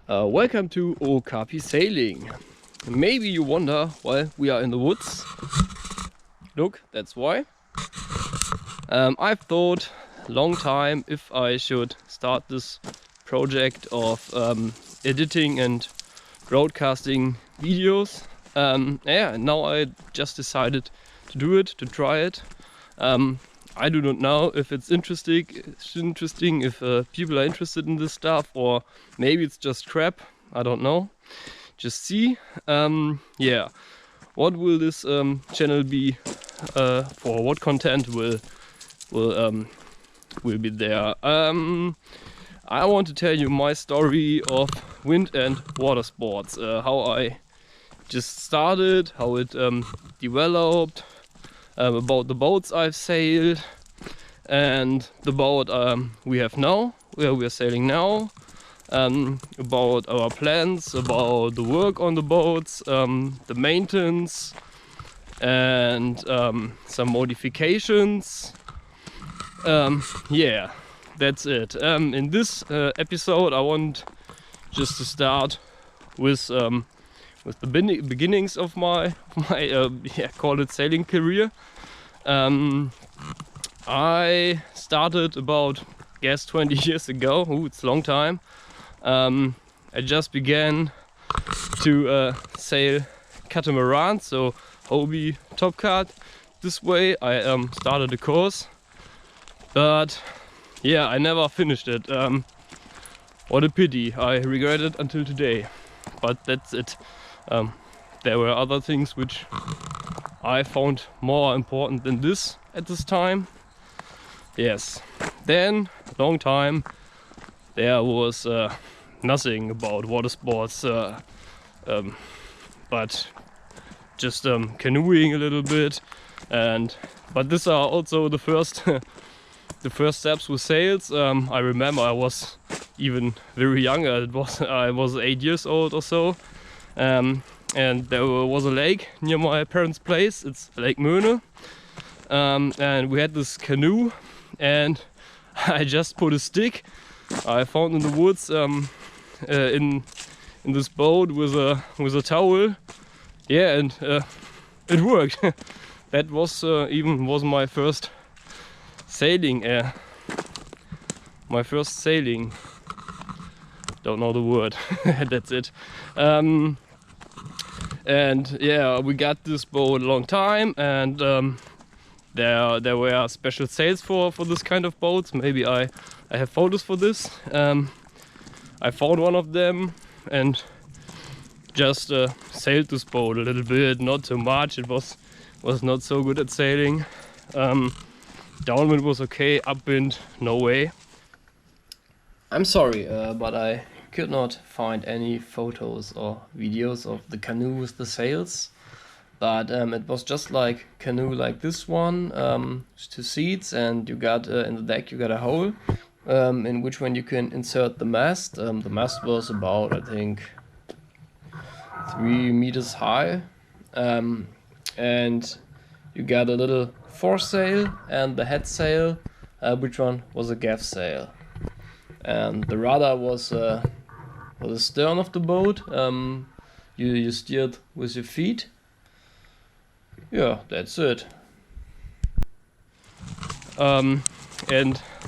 Welcome to Okapi-Sailing. Maybe you wonder why we are in the woods. Look, that's why. I've thought a long time if I should start this project of editing and broadcasting videos. And now I just decided to do it, to try it. I do not know if it's interesting, if people are interested in this stuff, or maybe it's just crap. I don't know. Just see. Yeah, what will this channel be for? What content will be there? I want to tell you my story of wind and water sports. How I just started, how it developed. About the boats I've sailed and the boat we have now, where we are sailing now, about our plans, about the work on the boats, the maintenance, and some modifications. Yeah, that's it. In this episode I want just to start with the beginnings of my call it sailing career. I started about 20 years ago. Ooh, it's a long time. I just began to sail catamaran, so Hobie Top-Cat. This way I started a course, but yeah, I never finished it. What a pity. I regret it until today, but that's it. There were other things which I found more important than this at this time. Yes, then a long time there was nothing about water sports, but just canoeing a little bit, but these are also the first the first steps with sails. I remember I was even very young. I was 8 years old or so. And there was a lake near my parents' place. It's Lake Möhne, and we had this canoe, and I just put a stick I found in the woods in this boat with a towel. Yeah, and it worked. That was was my first sailing. My first sailing. Don't know the word. That's it. And yeah, we got this boat a long time, and there were special sails for this kind of boats. Maybe I have photos for this. I found one of them and just sailed this boat a little bit, not too much. It was not so good at sailing. Downwind was okay, upwind no way. I'm sorry, but I could not find any photos or videos of the canoe with the sails, but it was just like canoe like this one, 2 seats, and you got in the deck you got a hole in which one you can insert the mast. The mast was about, I think, 3 meters high, and you got a little foresail and the head sail, which one was a gaff sail, and the rudder was for the stern of the boat. You steered with your feet. Yeah, that's it. And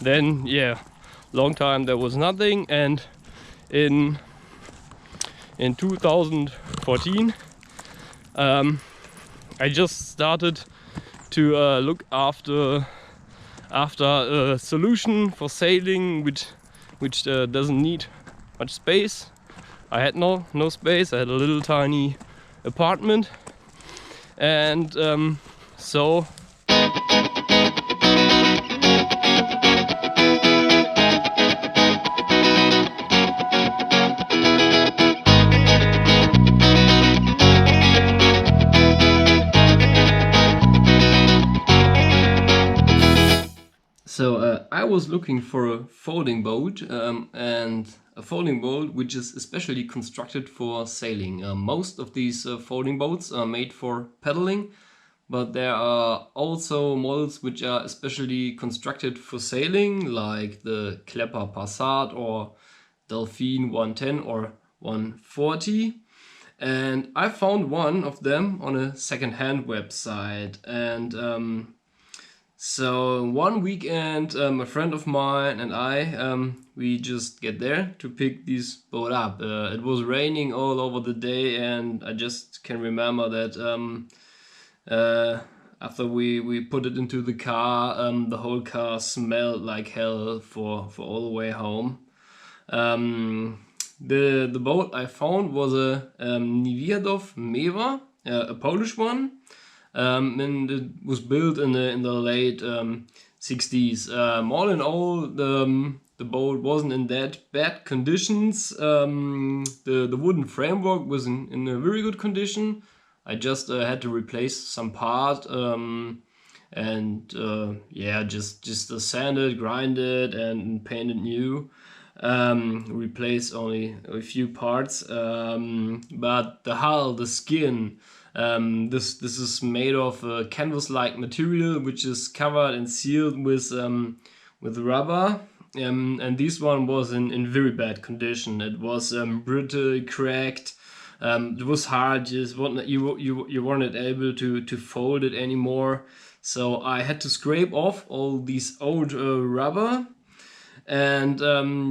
then, yeah, long time there was nothing, and in 2014 I just started to look after a solution for sailing which doesn't need much space. I had no space. I had a little tiny apartment, and so I was looking for a folding boat, and a folding boat which is especially constructed for sailing. Most of these folding boats are made for paddling, but there are also models which are especially constructed for sailing, like the Klepper Passat or Delphine 110 or 140. And I found one of them on a second-hand website. And so one weekend, a friend of mine and I, we just get there to pick this boat up. It was raining all over the day, and I just can remember that after we put it into the car, the whole car smelled like hell for all the way home. The boat I found was a Mewa, a Polish one. And it was built in the late 60s. All in all, the boat wasn't in that bad conditions. The wooden framework was in a very good condition. I just had to replace some part, yeah, just sanded, grinded, and painted new. Replace only a few parts, but the hull, the skin, this is made of canvas-like material, which is covered and sealed with rubber. And this one was in very bad condition. It was brittle, cracked. It was hard. You weren't able to fold it anymore. So I had to scrape off all these old rubber and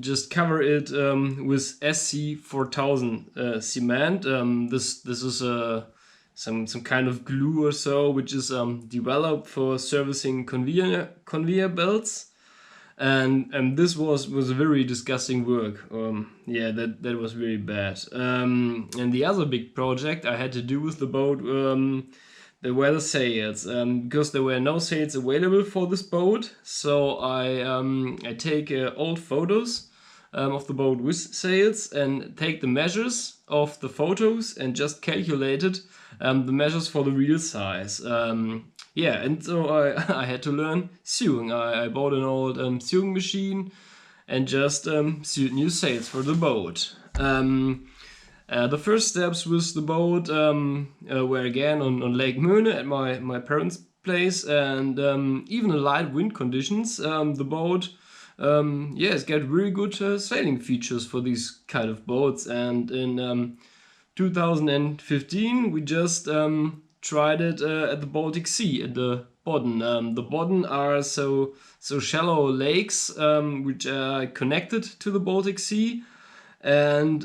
just cover it with SC4000 cement. This is some kind of glue or so, which is developed for servicing conveyor belts. And this was a very disgusting work. Yeah, that was very bad. And the other big project I had to do with the boat, there were the sails, because there were no sails available for this boat. So I take old photos of the boat with sails and take the measures of the photos and just calculated the measures for the real size. Yeah, and so I had to learn sewing. I bought an old sewing machine and just sewed new sails for the boat. The first steps with the boat were again on Lake Möhne at my parents' place, and even in light wind conditions, the boat it's got very good sailing features for these kind of boats. And in 2015 we just tried it at the Baltic Sea, at the Bodden. The Bodden are so shallow lakes which are connected to the Baltic Sea, and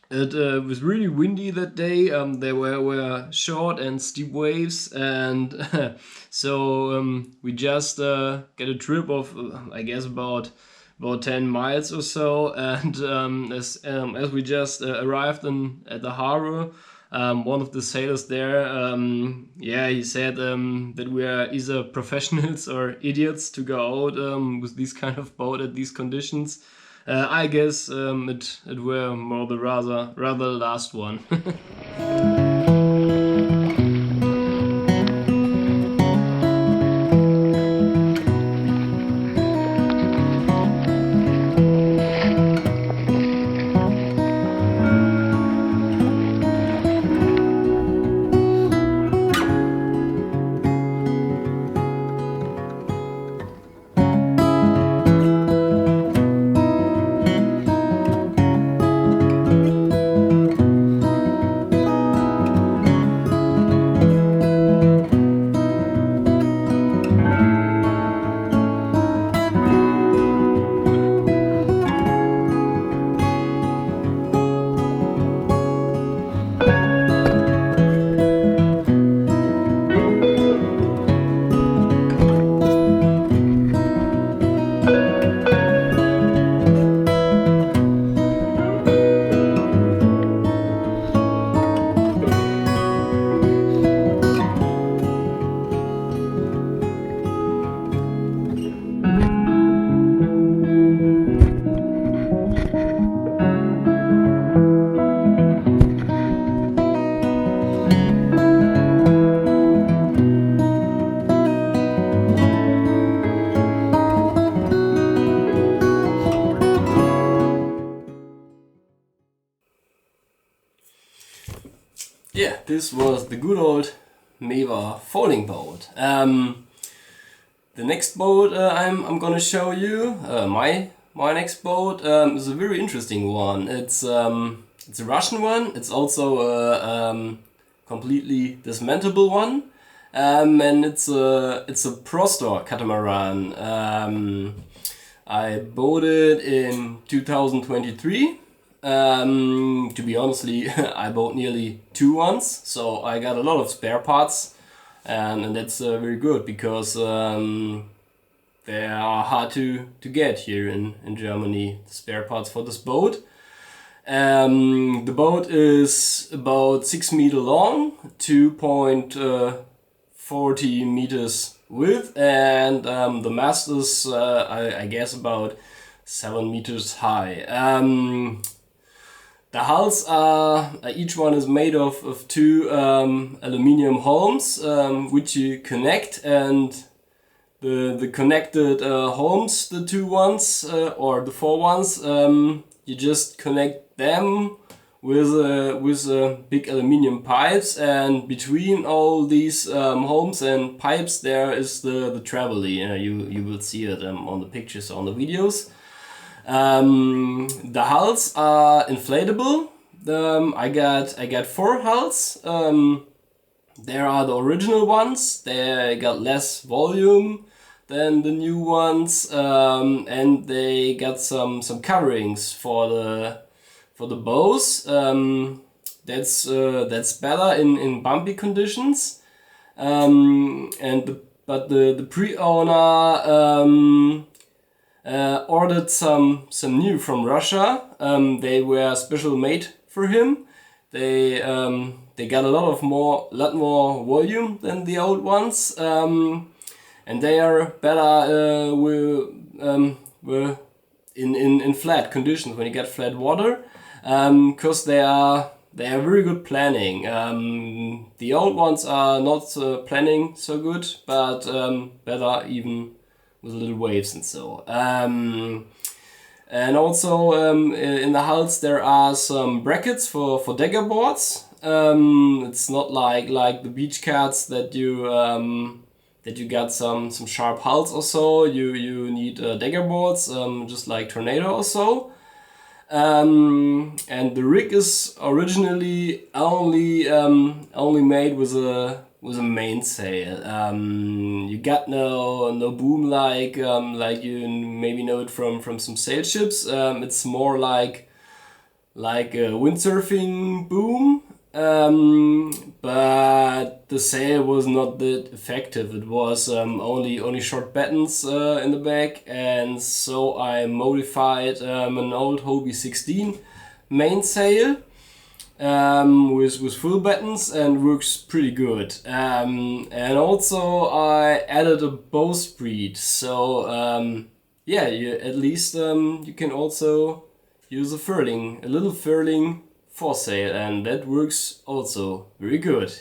it was really windy that day. There were short and steep waves, and so we just get a trip of I guess about 10 miles or so. And as we just arrived at the harbor, one of the sailors there, he said that we are either professionals or idiots to go out with this kind of boat at these conditions. I guess it were more the rather last one. Yeah, this was the good old Mewa folding boat. The next boat I'm gonna show you, my my next boat is a very interesting one. It's a Russian one. It's also a completely dismantleable one, and it's a Prostor catamaran. I bought it in 2023. To be honestly, I bought nearly 2 ones, so I got a lot of spare parts, and that's very good because they are hard to get here in Germany, the spare parts for this boat. The boat is about 6 meters long, 2.40 meters width, and the mast is, I guess, about 7 meters high. The hulls are, each one is made of 2 aluminium hulls, which you connect, and the connected hulls, the 2 ones or the 4 ones, you just connect them with big aluminium pipes, and between all these hulls and pipes there is the travois. You will see it on the pictures, on the videos. The hulls are inflatable. I got 4 hulls. There are the original ones. They got less volume than the new ones, and they got some coverings for the bows. That's better in bumpy conditions. But the pre-owner ordered some new from Russia. They were special made for him. They got a lot more volume than the old ones, and they are better in flat conditions when you get flat water, because they are very good planning. The old ones are not planning so good, but better even with little waves and so. And also in the hulls there are some brackets for dagger boards. It's not like the beach cats that you got some sharp hulls or so. You need dagger boards, just like Tornado or so. And the rig is originally only made with a mainsail. You got no boom like you maybe know it from some sail ships. It's more like a windsurfing boom. But the sail was not that effective. It was only short battens in the back, and so I modified an old Hobie 16 mainsail with full battens, and works pretty good. And also I added a bowsprit, so yeah, at least you can also use a little furling foresail, and that works also very good.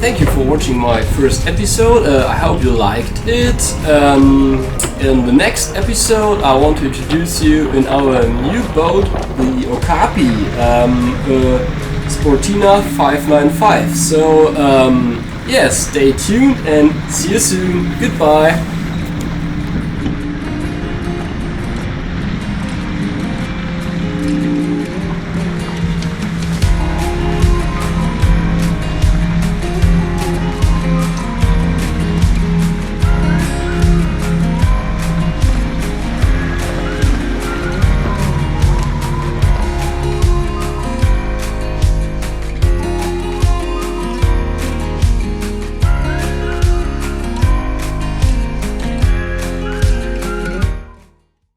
thank you for watching my first episode. I hope you liked it. In the next episode I want to introduce you in our new boat, the Okapi, Sportina 595. So yeah, stay tuned and see you soon. Goodbye.